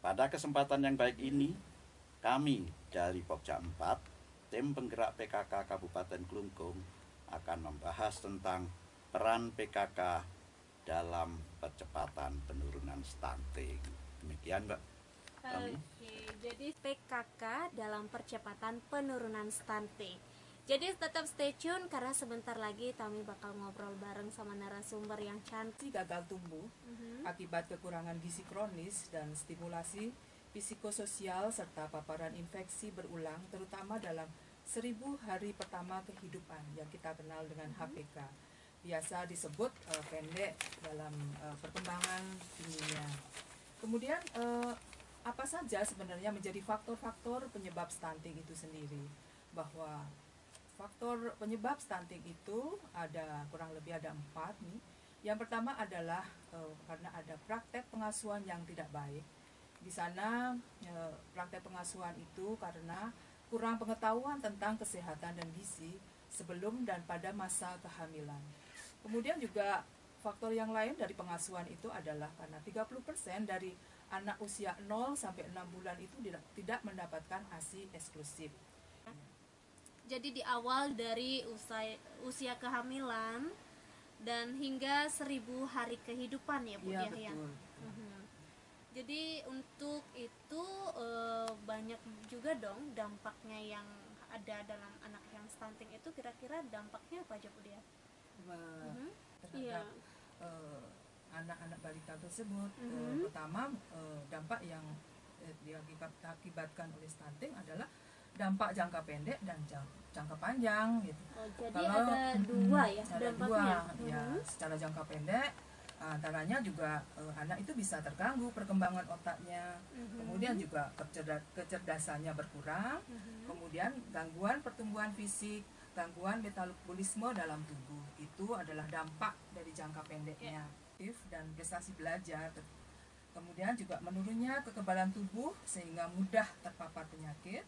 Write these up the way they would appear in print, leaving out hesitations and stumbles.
Pada kesempatan yang baik ini, kami dari Pokja 4, tim penggerak PKK Kabupaten Klungkung, akan membahas tentang peran PKK dalam percepatan penurunan stunting. Demikian, Mbak. Oke, jadi PKK dalam percepatan penurunan stunting. Jadi tetap stay tune karena sebentar lagi Tami bakal ngobrol bareng sama narasumber yang cantik. Gagal tumbuh akibat kekurangan gizi kronis dan stimulasi psikososial serta paparan infeksi berulang terutama dalam 1000 hari pertama kehidupan yang kita kenal dengan HPK. Biasa disebut pendek dalam perkembangan ininya. Kemudian apa saja sebenarnya menjadi faktor-faktor penyebab stunting itu sendiri? Bahwa faktor penyebab stunting itu ada kurang lebih ada 4 nih. Yang pertama adalah karena ada praktek pengasuhan yang tidak baik. Di sana praktek pengasuhan itu karena kurang pengetahuan tentang kesehatan dan gizi sebelum dan pada masa kehamilan. Kemudian juga faktor yang lain dari pengasuhan itu adalah karena 30% dari anak usia 0 sampai 6 bulan itu tidak mendapatkan ASI eksklusif. Jadi di awal dari usia kehamilan dan hingga 1000 hari kehidupan ya Bu Iya, Diah ya. betul. Jadi untuk itu banyak juga dong dampaknya yang ada dalam anak yang stunting itu, kira-kira dampaknya apa aja Bu Diah? Terhadap anak-anak balita tersebut. Pertama, dampak yang diakibatkan oleh stunting adalah dampak jangka pendek dan jangka panjang gitu. Jadi kalau ada dua ya ada dampaknya. ya, secara jangka pendek antaranya juga anak itu bisa terganggu perkembangan otaknya, kemudian juga kecerdasannya berkurang, kemudian gangguan pertumbuhan fisik, gangguan metabolisme dalam tubuh. Itu adalah dampak dari jangka pendeknya. Dan prestasi belajar. Kemudian juga menurunnya kekebalan tubuh sehingga mudah terpapar penyakit.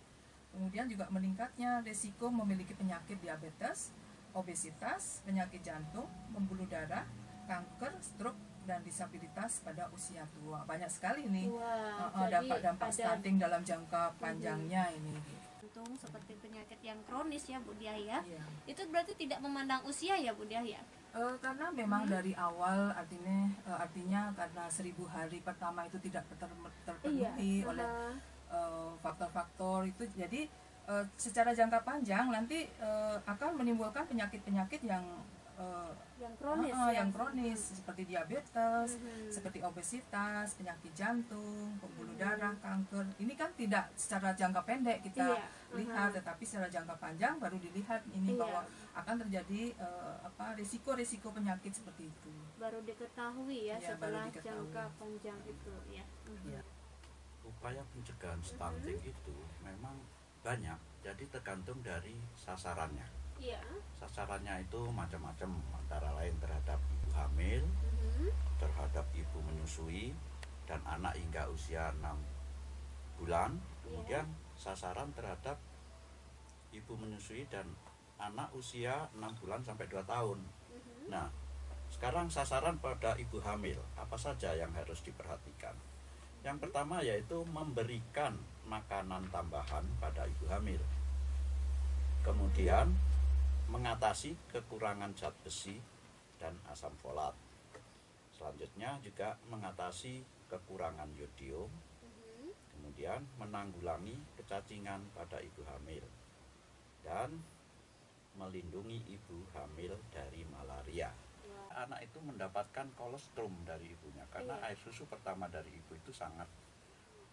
Kemudian juga meningkatnya risiko memiliki penyakit diabetes, obesitas, penyakit jantung, pembuluh darah, kanker, stroke, dan disabilitas pada usia tua. Banyak sekali nih dampak-dampak stunting dalam jangka panjangnya ini. Seperti penyakit yang kronis ya Bu Diah ya. Itu berarti tidak memandang usia ya Bu Diah ya? Karena memang dari awal artinya karena 1000 hari pertama itu tidak terpenuhi oleh faktor-faktor itu, jadi secara jangka panjang nanti akan menimbulkan penyakit-penyakit yang kronis seperti diabetes, seperti obesitas, penyakit jantung, pembuluh darah, kanker. Ini kan tidak secara jangka pendek kita lihat, tetapi secara jangka panjang baru dilihat ini bahwa akan terjadi risiko-risiko penyakit seperti itu. Baru diketahui ya setelah jangka panjang itu ya. Upaya pencegahan stunting itu memang banyak, jadi tergantung dari sasarannya. Sasarannya itu macam-macam, antara lain terhadap ibu hamil, terhadap ibu menyusui, dan anak hingga usia 6 bulan. Kemudian sasaran terhadap ibu menyusui dan anak usia 6 bulan sampai 2 tahun. Nah, sekarang sasaran pada ibu hamil, apa saja yang harus diperhatikan? Yang pertama yaitu memberikan makanan tambahan pada ibu hamil. Kemudian mengatasi kekurangan zat besi dan asam folat. Selanjutnya juga mengatasi kekurangan yodium. Kemudian menanggulangi kecacingan pada ibu hamil dan melindungi ibu hamil dari malaria. Anak itu mendapatkan kolostrum dari ibunya karena air susu pertama dari ibu itu sangat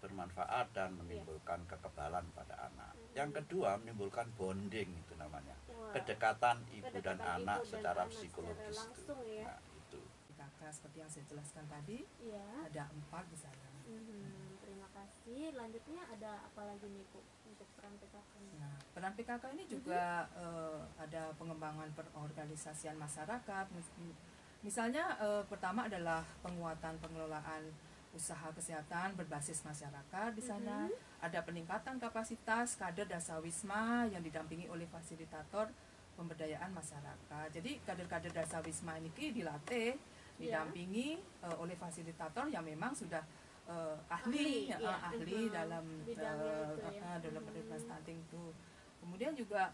bermanfaat dan menimbulkan kekebalan pada anak. Yang kedua, menimbulkan bonding, itu namanya, kedekatan ibu dan anak secara psikologis itu. Nah, itu. PKK seperti yang saya jelaskan tadi, ada 4 di sana. Terima kasih. Lanjutnya ada apa lagi nih Bu untuk peran PKK? Nah, peran PKK ini juga ada pengembangan perorganisasian masyarakat. Misalnya pertama adalah penguatan pengelolaan usaha kesehatan berbasis masyarakat. Di sana ada peningkatan kapasitas kader Dasawisma yang didampingi oleh fasilitator pemberdayaan masyarakat. Jadi kader-kader Dasawisma ini dilatih, didampingi oleh fasilitator yang memang sudah ahli ya. dalam dalam penurunan stunting itu. Kemudian juga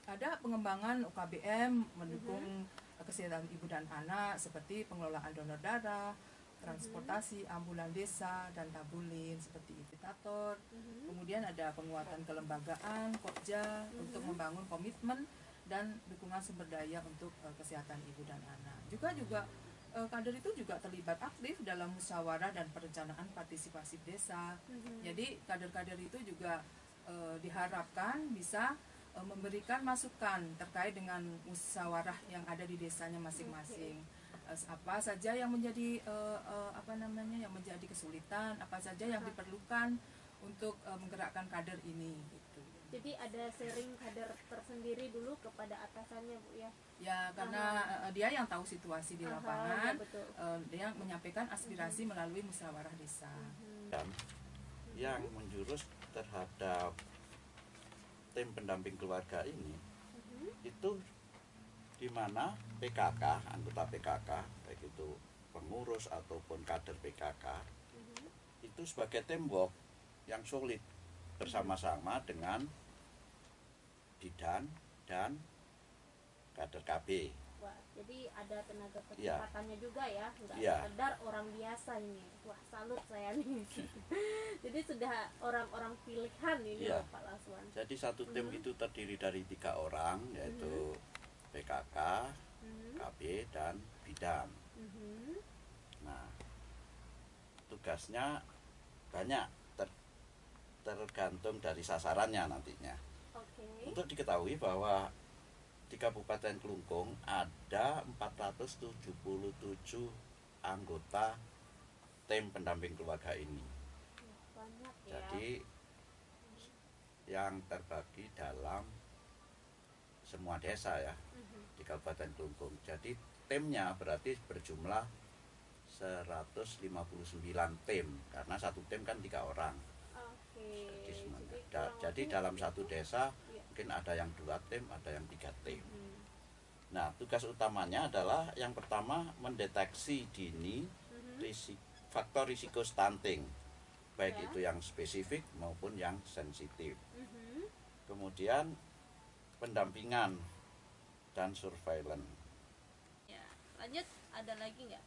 ada pengembangan UKBM mendukung kesehatan ibu dan anak seperti pengelolaan donor darah, transportasi, ambulan desa, dan tabulin seperti indikator. Kemudian ada penguatan kelembagaan, Kopja untuk membangun komitmen dan dukungan sumber daya untuk kesehatan ibu dan anak. Juga kader itu juga terlibat aktif dalam musyawarah dan perencanaan partisipasi desa. Jadi kader-kader itu juga diharapkan bisa memberikan masukan terkait dengan musyawarah yang ada di desanya masing-masing. Apa saja yang menjadi yang menjadi kesulitan, apa saja yang diperlukan untuk menggerakkan kader ini gitu. Jadi ada sharing kader tersendiri dulu kepada atasannya, Bu, ya? Ya, karena dia yang tahu situasi di lapangan, ya, dia menyampaikan aspirasi melalui musyawarah desa. Dan yang menjurus terhadap tim pendamping keluarga ini itu di mana PKK, anggota PKK, baik itu pengurus ataupun kader PKK, itu sebagai tembok yang solid bersama-sama dengan bidan dan kader KB. Wah, jadi ada tenaga kesehatannya juga ya, nggak sekedar orang biasa ini. Wah, salut saya nih. Jadi sudah orang-orang pilihan ini, Pak Laswan. Jadi satu tim itu terdiri dari 3 orang, yaitu PKK, KB, dan bidan. Nah, tugasnya banyak, tergantung dari sasarannya nantinya. Untuk diketahui bahwa di Kabupaten Klungkung ada 477 anggota tim pendamping keluarga ini. Banyak, ya. Jadi yang terbagi dalam semua desa ya di Kabupaten Klungkung. Jadi timnya berarti berjumlah 159 tim, karena satu tim kan 3 orang. Jadi dalam satu desa mungkin ada yang 2 tim, ada yang 3 tim. Nah, tugas utamanya adalah yang pertama mendeteksi dini faktor risiko stunting, baik itu yang spesifik maupun yang sensitif. Kemudian pendampingan dan surveillance. Ya, lanjut, ada lagi nggak?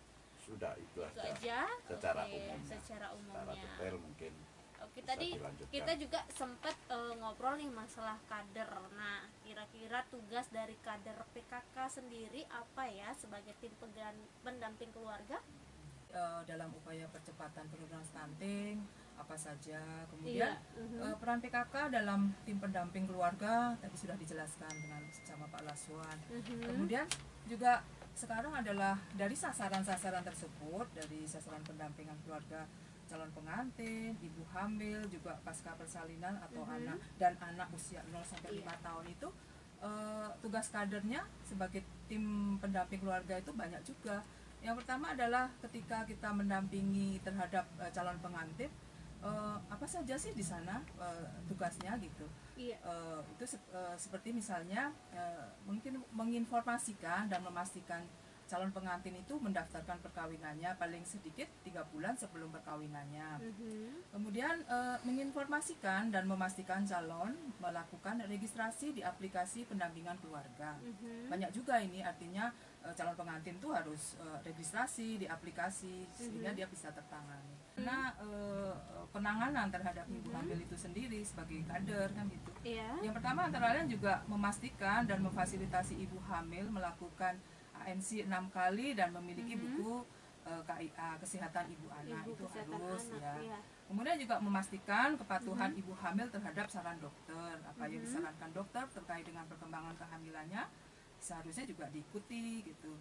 Sudah, itu aja. Secara umum. Secara umumnya. Secara detail mungkin. Oke, tadi kita juga sempat ngobrol nih masalah kader. Nah, kira-kira tugas dari kader PKK sendiri apa ya sebagai tim pendamping keluarga? Dalam upaya percepatan penurunan stunting apa saja, kemudian peran PKK dalam tim pendamping keluarga tadi sudah dijelaskan dengan sama Pak Laswan. Kemudian juga sekarang adalah dari sasaran-sasaran tersebut, dari sasaran pendampingan keluarga, calon pengantin, ibu hamil, juga pasca persalinan atau anak usia 0-5 tahun itu tugas kadernya sebagai tim pendamping keluarga itu banyak juga. Yang pertama adalah ketika kita mendampingi terhadap calon pengantin, apa saja sih di sana tugasnya gitu. Itu seperti misalnya mungkin menginformasikan dan memastikan calon pengantin itu mendaftarkan perkawinannya paling sedikit 3 bulan sebelum perkawinannya. Kemudian menginformasikan dan memastikan calon melakukan registrasi di aplikasi pendampingan keluarga. Banyak juga ini, artinya calon pengantin itu harus registrasi di aplikasi sehingga dia bisa tertangani. Karena penanganan terhadap ibu hamil itu sendiri sebagai kader kan gitu. Yang pertama antara lain juga memastikan dan memfasilitasi ibu hamil melakukan ANC 6 kali dan memiliki buku KIA kesehatan ibu anak itu harus ya. Kemudian juga memastikan kepatuhan ibu hamil terhadap saran dokter, apa yang disarankan dokter terkait dengan perkembangan kehamilannya seharusnya juga diikuti gitu.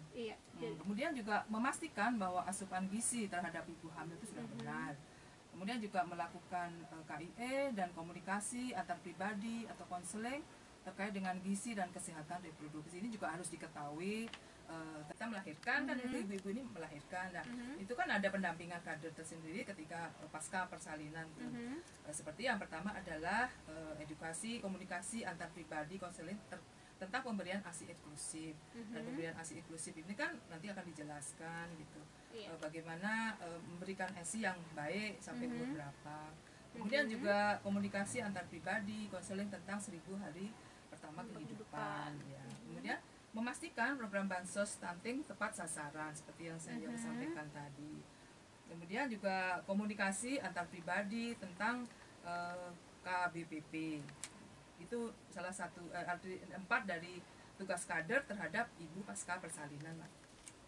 Kemudian juga memastikan bahwa asupan gizi terhadap ibu hamil itu sudah benar. Kemudian juga melakukan KIE dan komunikasi antar pribadi atau konseling terkait dengan gizi dan kesehatan reproduksi. Ini juga harus diketahui. Kita melahirkan kan ibu-ibu ini melahirkan, nah itu kan ada pendampingan kader tersendiri ketika pasca persalinan. Seperti yang pertama adalah edukasi komunikasi antar pribadi konseling tentang pemberian ASI eksklusif. Dan pemberian ASI eksklusif ini kan nanti akan dijelaskan gitu. bagaimana memberikan ESI yang baik sampai umur berapa. Kemudian juga komunikasi antar pribadi, konseling tentang 1000 hari pertama kehidupan. Ya. Kemudian memastikan program bansos stunting tepat sasaran seperti yang saya sampaikan tadi. Kemudian juga komunikasi antar pribadi tentang KBPP. Itu salah satu 4 dari tugas kader terhadap ibu pasca persalinan.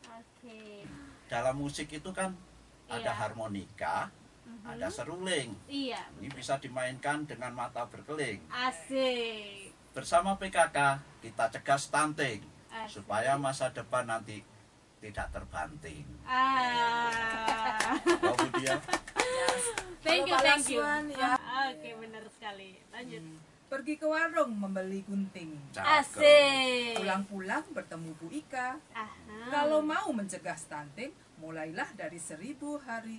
Oke. Dalam musik itu kan ada harmonika, ada seruling. Iya. Ini bisa dimainkan dengan mata berkeling. Asik. Bersama PKK kita cegah stunting supaya masa depan nanti tidak terbanting. Kamu dia. Thank you. Ya. Oke, benar sekali. Lanjut. Pergi ke warung membeli gunting. Asik. Pulang-pulang bertemu Bu Ika. Kalau mau mencegah stunting, mulailah dari 1000 hari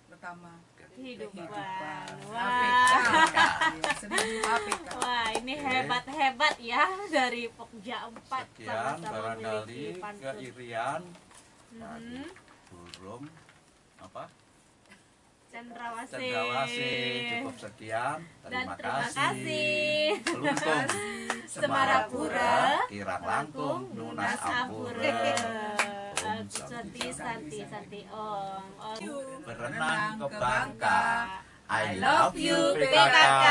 pertama kehidupan. Wah, ini hebat-hebat ya dari Pokja 4. Sekian barangkali keirian burung apa? Cendrawasih. Cukup sekian. Terima kasih. Kelungkung, Semarapura, Kirang Langkung, Nunas Ampura. Santi Om. Berenang ke Bangka. I love you PKK.